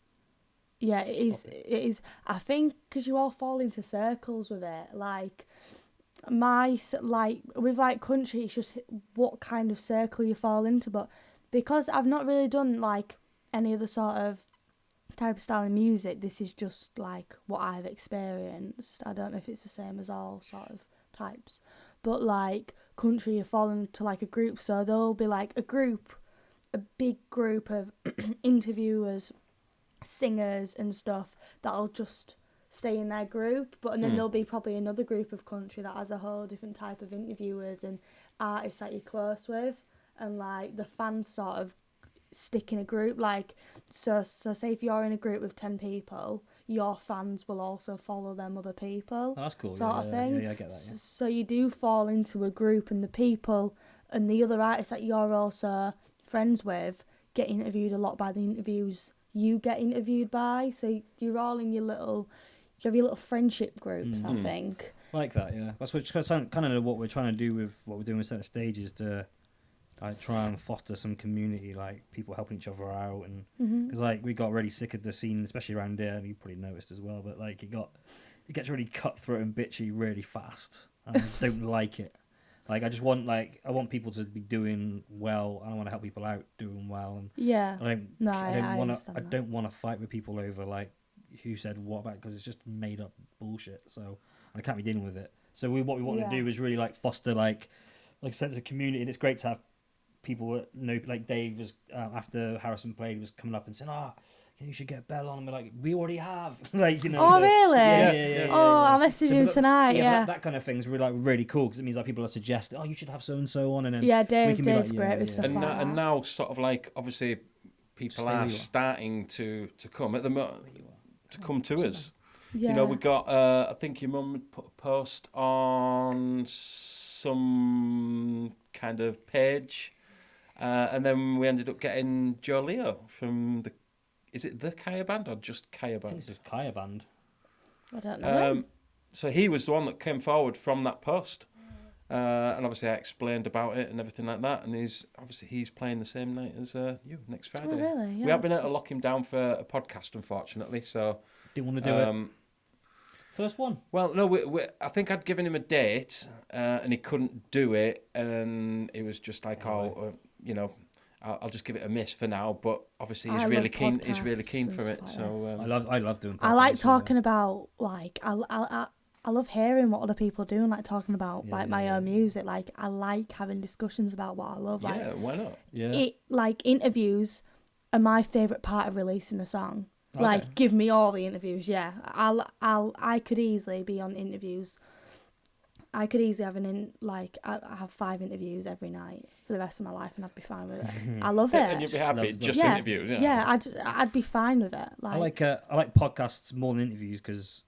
Yeah, it is. It is. I think because you all fall into circles with it. Like, with like country, it's just what kind of circle you fall into. But because I've not really done like any other sort of type of style of music, this is just like what I've experienced. I don't know if it's the same as all sort of types, but like country, you fall into like a group, so there'll be like a big group of interviewers, singers and stuff that'll just stay in their group, and then there'll be probably another group of country that has a whole different type of interviewers and artists that you're close with, and like the fans sort of stick in a group. Like so say if you're in a group with 10 people, your fans will also follow them other people.
Oh, that's cool.
Sort of thing.
Yeah, I get that. Yeah.
So you do fall into a group, and the people and the other artists that you're also friends with get interviewed a lot by the interviews you get interviewed by. So you're all in your little friendship groups, I think.
Like that, yeah. That's kind of what we're trying to do with what we're doing with Centre Stage, is to like try and foster some community, like people helping each other out, and because like we got really sick of the scene, especially around here, and you probably noticed as well. But like it gets really cutthroat and bitchy really fast, and I don't like it. Like I want people to be doing well. I want to help people out doing well, and
Yeah.
I don't want to fight with people over like who said what about, because it's just made up bullshit. So I can't be dealing with it. So what we want to do is really like foster like a sense of community, and it's great to have people that know, like Dave was after Harrison played was coming up and saying, you should get Belle on, and we're like, we already have, like, you know.
Oh,
so,
really?
Yeah.
I'll message him tonight. Yeah.
That kind of thing's really cool, because it means like people are suggesting, you should have so and so on, and then
Dave's great with stuff like that.
And now sort of like obviously people are starting to come at the to come to us.
Yeah.
You know, we got I think your mum would put a post on some kind of page, and then we ended up getting Joe Leo from is it the Kaya Band or just Kaya Band?
I think it's just Kaya Band.
I don't know.
So he was the one that came forward from that post, and obviously I explained about it and everything like that. And he's playing the same night as you next Friday.
Oh, really? Yeah,
we have been able to lock him down for a podcast, unfortunately. So
didn't want to do it. First one.
Well, no, I think I'd given him a date, and he couldn't do it, and it was just like, you know, I'll just give it a miss for now. But obviously, he's really keen. He's really keen for it. So
I love doing podcasts.
I like talking about like I love hearing what other people do and like talking about my own music. Like I like having discussions about what I love. Like,
why not?
Yeah.
Like interviews are my favourite part of releasing a song.
Okay.
Like give me all the interviews. Yeah, I could easily be on interviews. I could easily have I have 5 interviews every night for the rest of my life, and I'd be fine with it. I love it.
And you'd be happy just interviews.
Yeah, I'd be fine with it. Like
I like podcasts more than interviews, because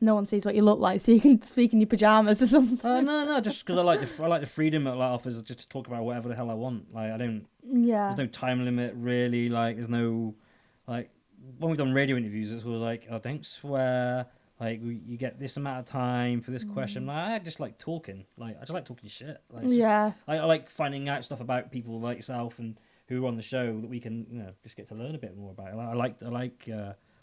no one sees what you look like, so you can speak in your pajamas or something.
No, just because I like the freedom it offers, just to talk about whatever the hell I want. Like I don't.
Yeah.
There's no time limit really. Like there's no, like when we've done radio interviews, it was like, don't swear. Like you get this amount of time for this question. Like, I just like talking. Like I just like talking shit. Like, I like finding out stuff about people like yourself and who are on the show that we can just get to learn a bit more about.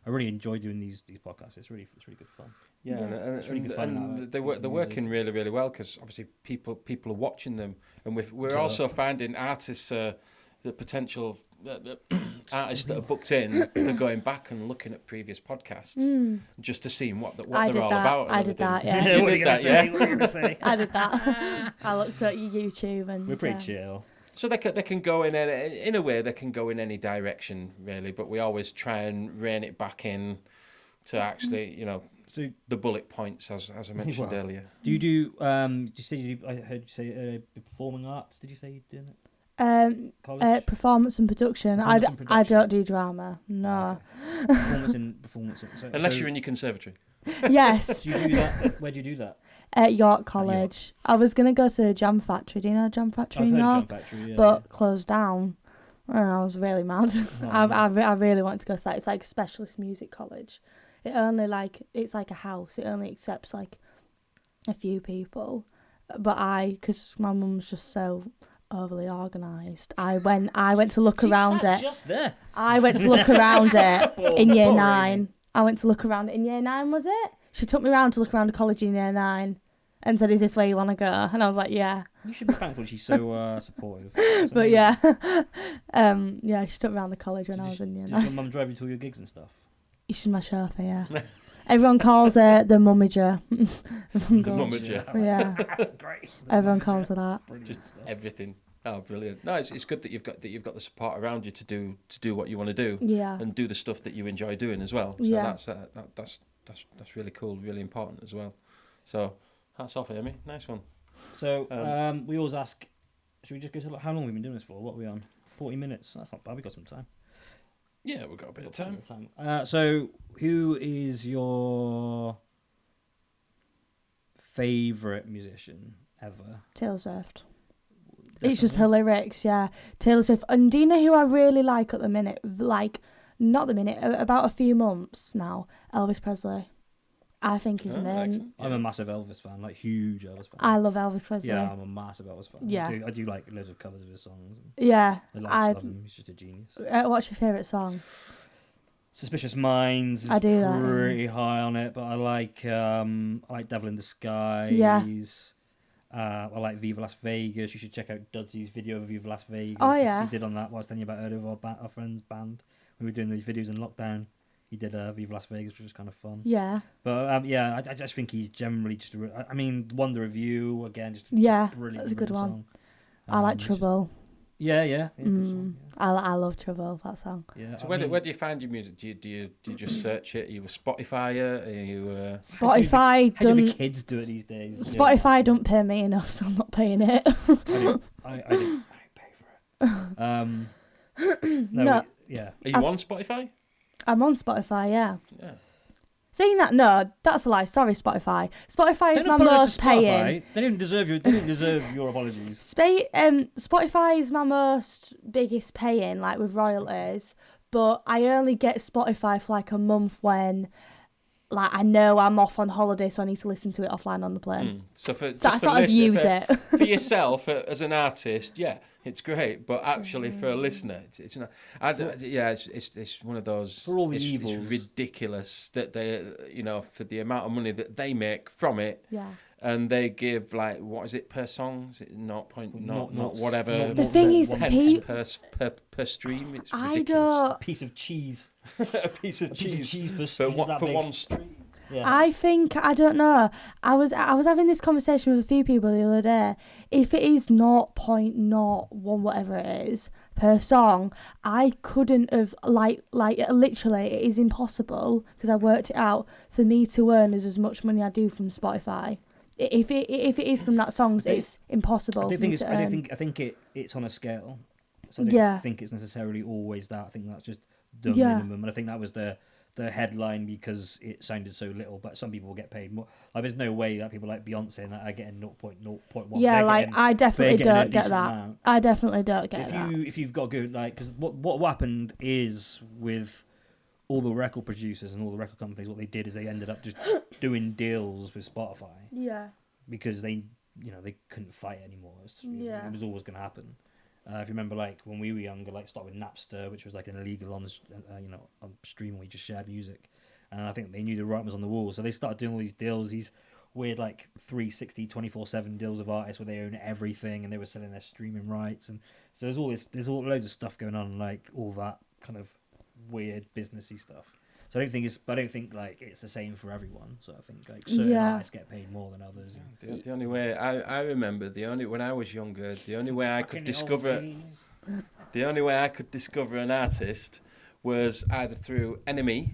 I really enjoy doing these podcasts. It's really good fun.
Yeah,
and it's really good fun.
And they're working really, really well, because obviously people are watching them, and we're also finding artists, the potential artists that are booked in, they're going back and looking at previous podcasts just to see what they're all about.
I did that. Yeah.
You did that, yeah.
What are you gonna say?
I did that. I looked at YouTube and
We're pretty chill.
So they can go in a way, they can go in any direction really, but we always try and rein it back in to actually,
so
the bullet points as I mentioned earlier.
Do you do? Did you say I heard you say performing arts? Did you say you're doing it?
Performance and production. I don't do drama. No.
Okay. Performance.
Unless you're in your conservatory.
Yes.
Do you do that? Where do you do that?
At York College. I was gonna go to Jam Factory. Do you know Jam Factory in York?
Jam Factory,
but closed down. And I was really mad. I really wanted to go to that. It's like a specialist music college. It's like a house. It only accepts like a few people. But because my mum's just so overly organised, I went to look around it.
Just there.
I went to look around it in year 9. I went to look around it in year 9, was it? She took me around to look around the college in year 9 and said, "Is this where you want to go?" And I was like, "Yeah."
You should be thankful she's so supportive.
But yeah, yeah, she took me around the college when I was in year
Did
9.
your mum drive you to all your gigs and stuff?
She's my chauffeur, yeah. Everyone calls her the mummager.
The mummager.
Yeah.
That's great.
Everyone calls her that.
Brilliant stuff.
Everything. Oh, brilliant! No, it's good that you've got the support around you to do what you want to do,
Yeah.
and do the stuff that you enjoy doing as well. So
Yeah.
that's really cool, really important as well. So hats off, Amy. Nice one.
So we always ask, should we just go to how long have we been doing this for? What are we on? 40 minutes. That's not bad. We got some time.
Yeah, we've got a bit of time.
So who is your favourite musician ever?
Taylor Swift.
Definitely.
It's just her lyrics, yeah. Taylor Swift. And do you know who I really like at the minute? Like, not the minute, about a few months now. Elvis Presley. I think he's mint.
Excellent.
I'm a massive Elvis fan, like huge Elvis fan.
I love Elvis Presley.
Yeah, I'm a massive Elvis fan.
Yeah.
I do like loads of covers of his songs.
Yeah.
I love him. He's just a genius.
What's your favourite song?
Suspicious Minds is
I do that,
pretty high on it, but I like Devil in Disguise.
Yeah.
I like Viva Las Vegas. You should check out Dudsy's video of Viva Las Vegas.
Oh, yeah.
He did on that. What I was telling you about earlier of our friend's band. We were doing these videos in lockdown. He did Viva Las Vegas, which was kind of fun.
Yeah.
But yeah, I just think he's generally just Wonder Review again, just
Yeah,
brilliant.
that's a good one.
Song.
I like
It's
Trouble.
Yeah, good song, yeah.
I love Trouble, that song.
Yeah,
So where do you find your music? Do you just search it? Are you a Spotify? Are you?
Spotify
How do the
don't.
kids do it these days?
Spotify don't pay me enough, so I'm not paying it.
I didn't pay for it.
No.
Yeah.
Are you on Spotify?
I'm on Spotify, yeah.
Yeah.
Saying that, no, that's a lie. Sorry, Spotify. Spotify is my most paying.
They didn't deserve you. They didn't deserve your apologies.
Spotify is my most biggest paying, like with royalties. But I only get Spotify for like a month when, like, I know I'm off on holiday, so I need to listen to it offline on the plane.
So
I sort of use it.
For yourself as an artist, yeah, it's great. But actually, for a listener, it's not. It's one of those.
For all the
it's
evils.
ridiculous that they, for the amount of money that they make from it.
Yeah.
And they give like, what is it per song? Is it 0.0 whatever?
The thing is,
pence per stream. It's
I
ridiculous.
don't.
A piece of cheese.
A piece of cheese
per
for one stream.
Yeah.
I think, I don't know. I was having this conversation with a few people the other day. If it is 0.01 whatever it is per song, I couldn't have like literally it is impossible because I worked it out for me to earn as much money I do from Spotify. If it is from that songs, it's impossible.
I think it's on a scale. So I don't think it's necessarily always that. I think that's just the minimum, and I think that was the headline because it sounded so little. But some people will get paid more. Like there's no way that people like Beyonce and that are getting 0.0.1.
Yeah, like I definitely don't get that.
Amount.
I definitely don't get that.
If you've got good because what happened is with all the record producers and all the record companies, what they did is they ended up just doing deals with Spotify.
Yeah.
Because they couldn't fight anymore. It was always going to happen. If you remember, like when we were younger, like start with Napster, which was like an illegal on stream where you just shared music, and I think they knew the writing was on the wall, so they started doing all these deals, these weird like 360 24/7 deals of artists where they own everything and they were selling their streaming rights, and so there's loads of stuff going on, like all that kind of weird businessy stuff. So I don't think like it's the same for everyone. So I think like certain artists get paid more than others.
The only way I remember, when I was younger, the only way I could discover an artist was either through NME,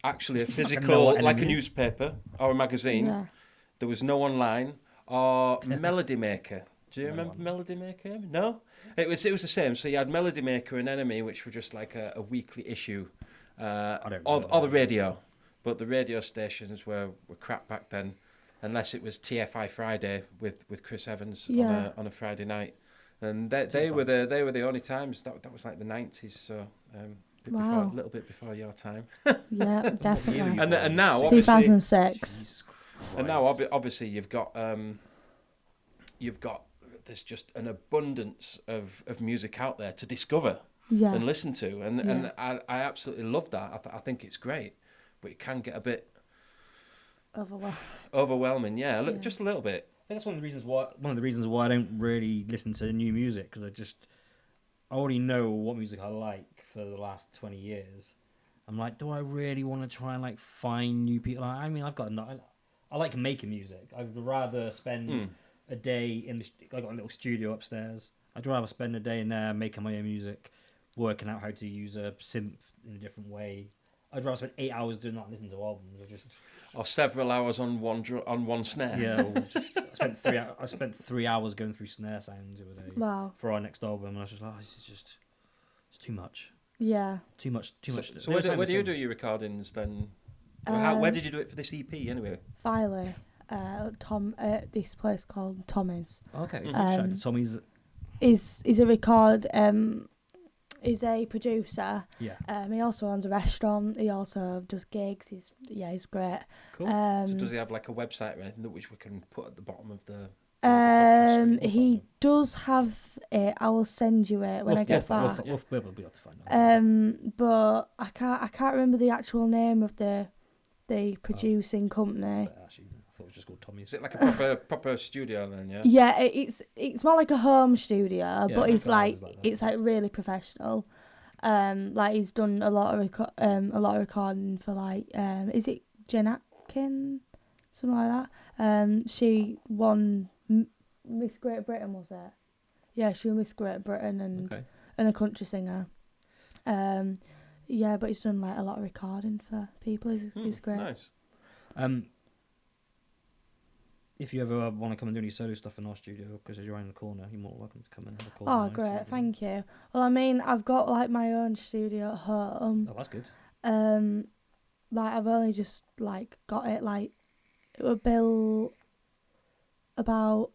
actually a physical, like a newspaper or a magazine. Yeah. There was no online, or Melody Maker. Do you remember Melody Maker? No, it was the same. So you had Melody Maker and NME, which were just like a weekly issue. Or the radio, but the radio stations were crap back then, unless it was TFI Friday with Chris Evans on a Friday night, and they were the only times that was like the 90s, so a little bit before your time.
Yeah, definitely.
and now
2006.
And now obviously you've got there's just an abundance of music out there to discover. And listen to, and I absolutely love that. I think it's great, but it can get a bit
overwhelming.
Yeah, just a little bit.
think that's one of the reasons why I don't really listen to new music, because I already know what music I like for the last 20 years. I'm like, do I really want to try and like find new people? I mean, I like making music. I'd rather spend a day I got a little studio upstairs. I'd rather spend a day in there making my own music, working out how to use a synth in a different way. I'd rather spend 8 hours doing that and listening to albums.
Or several hours on one snare.
Yeah, I spent 3 hours going through snare sounds the other day for our next album, and I was just like, this is it's too much.
Yeah.
Too much.
So where do you do your recordings then? Where did you do it for this EP anyway?
Filey, this place called Tommy's.
Okay, shout out to Tommy's.
Is a producer.
Yeah.
He also owns a restaurant. He also does gigs. He's great.
Cool.
So does he have like a website or anything which we can put at the bottom of the?
He does have it. I will send you it when I get back.
We'll be able to find out.
But I can't remember the actual name of the producing company.
Actually, I thought it was just called Tommy's.
Is it like a proper studio then? Yeah.
Yeah, it's more like a home studio, but it's like it's like really professional. Like he's done a lot of recording for like is it Jen Atkin, something like that. She won Miss Great Britain, was it? Yeah, she won Miss Great Britain and a country singer. Yeah, but he's done like a lot of recording for people. He's great.
Nice.
If you ever want to come and do any solo stuff in our studio, because you're around the corner, you're more welcome to come and have a call.
Oh, great! Thank you. Well, I mean, I've got like my own studio at home.
Oh, that's good.
Like I've only just like got it like it was built about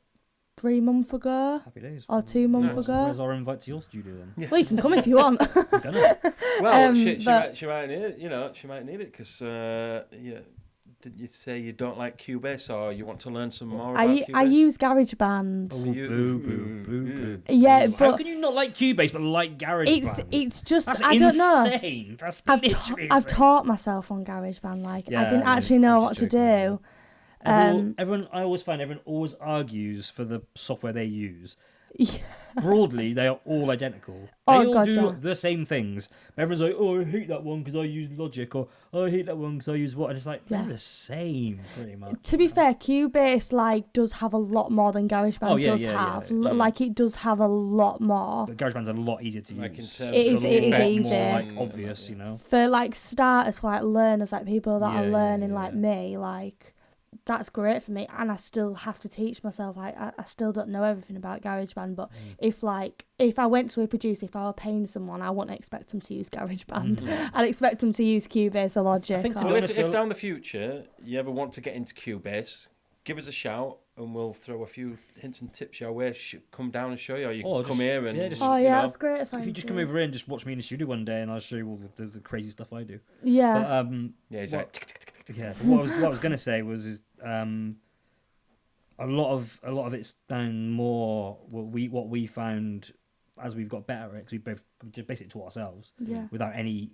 3 months ago.
Happy days.
Or 2 months ago.
Where's our invite to your studio then?
Yeah. Well, you can come if you want.
Well, she might need it. You know, she might need it because didn't you say you don't like Cubase or you want to learn some more about Cubase?
I use GarageBand.
Oh, boo.
Yeah, but
how can you not like Cubase but like GarageBand?
It's just
that's
I
insane.
don't know.
That's
I've taught myself on GarageBand. Like
yeah,
I didn't actually know what to do.
Everyone, I always find everyone always argues for the software they use. Yeah. Broadly, they are all identical. They all do the same things. Everyone's like, "Oh, I hate that one because I use Logic," or "Oh, I hate that one because I use what?" And it's like they're the same, pretty much.
To be fair, Cubase like does have a lot more than GarageBand does have. Like it does have a lot more.
But GarageBand's a lot easier to use.
Like
it is easy.
More, like obvious, you know.
For like starters, for like learners, like people that are learning like me, like. That's great for me, and I still have to teach myself. Like I still don't know everything about GarageBand, but if I went to a producer, if I were paying someone, I wouldn't expect them to use GarageBand. I'd expect them to use Cubase or Logic.
I think
if down the future you ever want to get into Cubase, give us a shout and we'll throw a few hints and tips your way. Come down and show you, or you can come here and
that's great.
If you just come over here and just watch me in the studio one day, and I'll show you all the crazy stuff I do.
Yeah.
But,
yeah.
What I was gonna say was a lot of it's down more what we found as we've got better at it, because we both just basically taught ourselves without any,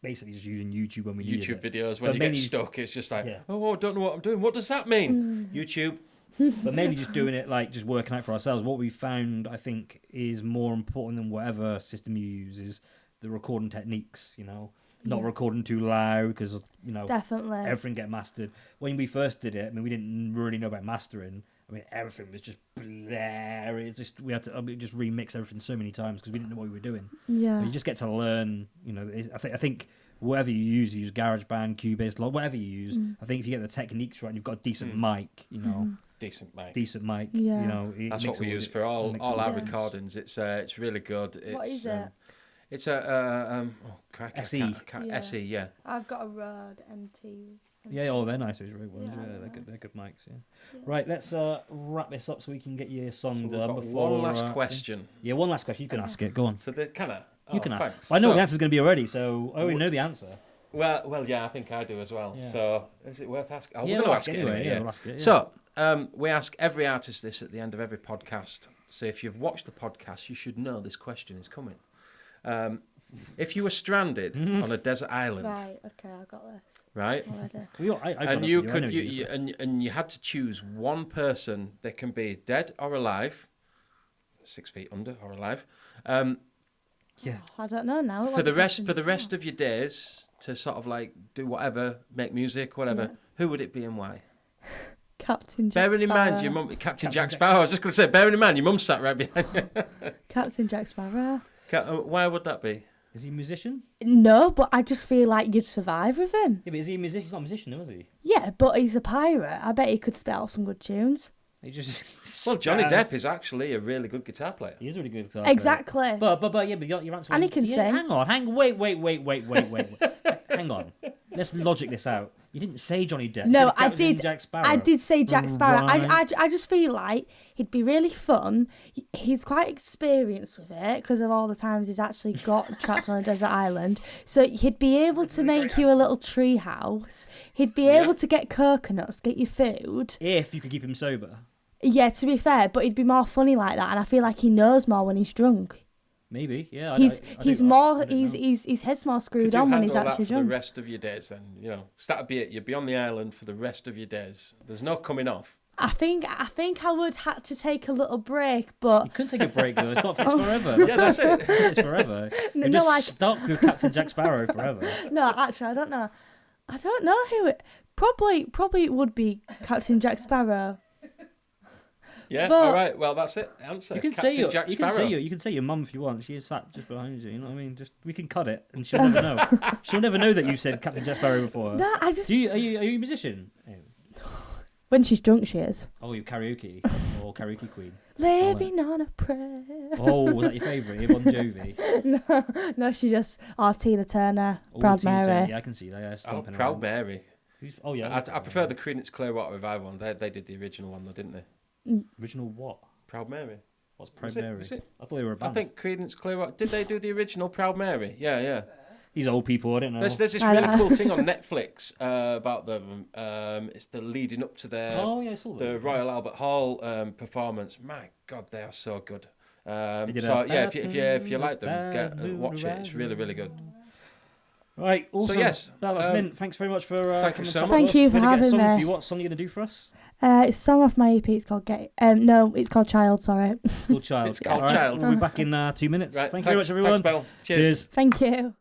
basically just using YouTube when we
YouTube videos when you get stuck. It's just like, I don't know what I'm doing. What does that mean? YouTube.
But mainly just doing it, like just working out for ourselves. What we found, I think, is more important than whatever system you use is the recording techniques. You know, not recording too loud because
definitely
everything get mastered. When we first did it, I mean, we didn't really know about mastering. I mean, everything was just blare. It just we had to just remix everything so many times because we didn't know what we were doing.
Yeah,
but you just get to learn. You know, I think whatever you use GarageBand, Cubase, whatever you use. I think if you get the techniques right, and you've got a decent mic. You know.
Decent mic.
Yeah.
You know,
that's what we use for all our recordings. It's really good.
What is it?
It's a
SE.
SE, yeah.
I've got a Rode MT.
Yeah, they're nice. Those Rode ones. Yeah, they're good mics. Yeah. Right, let's wrap this up so we can get your song done. Before
one last question.
Yeah, one last question. You can ask it. Go on.
So the kind of.
You can ask.
Thanks.
I know what the answer's going to be already, so I already know the answer.
Well, yeah, I think I do as well. Yeah. So is it worth asking?
We'll ask it anyway. Yeah, we'll ask it.
So. We ask every artist this at the end of every podcast. So if you've watched the podcast, you should know this question is coming. If you were stranded on a desert island,
Right. Okay, I got this.
right?
Already.
And you could and you had to choose one person that can be dead or alive, 6 feet under or alive,
Yeah.
I don't know now.
for the rest of your days to sort of like do whatever, make music, whatever.
Yeah.
Who would it be and why?
Captain Jack
Bearing in mind your mum, Captain Jack Sparrow. I was just going to say, bearing in mind your mum sat right behind you.
Captain Jack Sparrow.
Why would that be?
Is he a musician?
No, but I just feel like you'd survive with him.
Yeah, but is he a musician? He's not a musician, though, is he?
Yeah, but he's a pirate. I bet he could spit out some good tunes.
He just.
Well, Johnny Depp is actually a really good guitar player.
He is a really good guitar
Exactly.
player. But your answer.
And he can sing.
Hang on. Wait. Hang on. Let's logic this out. You didn't say Johnny Depp.
No,
You said
I
Captain
did.
Jack Sparrow.
I did say Jack Sparrow.
Right.
I just feel like he'd be really fun. He's quite experienced with it because of all the times he's actually got trapped on a desert island. So he'd be able to make you a little tree house. He'd be able to get coconuts, get you food.
If you could keep him sober.
Yeah, to be fair, but he'd be more funny like that, and I feel like he knows more when he's drunk.
Maybe, yeah.
His head's more screwed
Could you
on when he's
handle
actually
that for the
drunk.
rest of your days? Then that'd be it. You'd be on the island for the rest of your days. There's no coming off.
I think I would have to take a little break, but
You couldn't take a break though. It's forever.
Yeah, that's it.
It's forever. You're
no,
just
like-
stuck with Captain Jack Sparrow forever.
no, actually, I don't know. I don't know who it. Probably it would be Captain Jack Sparrow.
Yeah.
But-
all right. Well, that's it. Answer.
You can
Captain Jack Sparrow.
you can say your mum if you want. She is sat just behind you. You know what I mean? Just we can cut it, and she'll never know. She'll never know that you said Captain Jack Sparrow before.
No, I just
Are you a musician?
when she's drunk, she is.
Oh, you karaoke or karaoke queen?
Living on a prayer.
Oh, was that your favourite? Bon Jovi.
No, she just Tina Turner,
Oh,
Proud
Tina
Mary.
Turner. Yeah, I can see that. Yeah,
Oh,
stomping
Proud
around.
Mary.
Oh yeah.
I prefer the Creedence Clearwater Revival one. They did the original one though, didn't they?
Original what?
Proud Mary.
What's Proud
Was it-
Mary?
was it?
I thought they were a band.
I think Creedence Clearwater. Did they do the original Proud Mary? Yeah.
These old people. I don't know.
There's this
I
really
know.
cool thing on Netflix about them. It's the leading up to their
Oh yeah, I saw that.
the Royal Albert Hall performance. My God, they are so good.
They did
So
a-
yeah, if you like them, get and watch it. It's really good.
Right. Awesome.
yes,
that was Mint. Thanks very much for
thank you
coming
so
and
much.
chatting
Thank
to us.
you for
We're gonna get a
having
song
me.
for you. What song are you gonna do for us?
It's a song off my EP. It's called No, it's called Child. Sorry.
It's called Child.
It's called
All right,
Child.
We'll be back in 2 minutes.
Right,
Thank you very much, everyone.
Thanks, Belle. Cheers.
Thank you.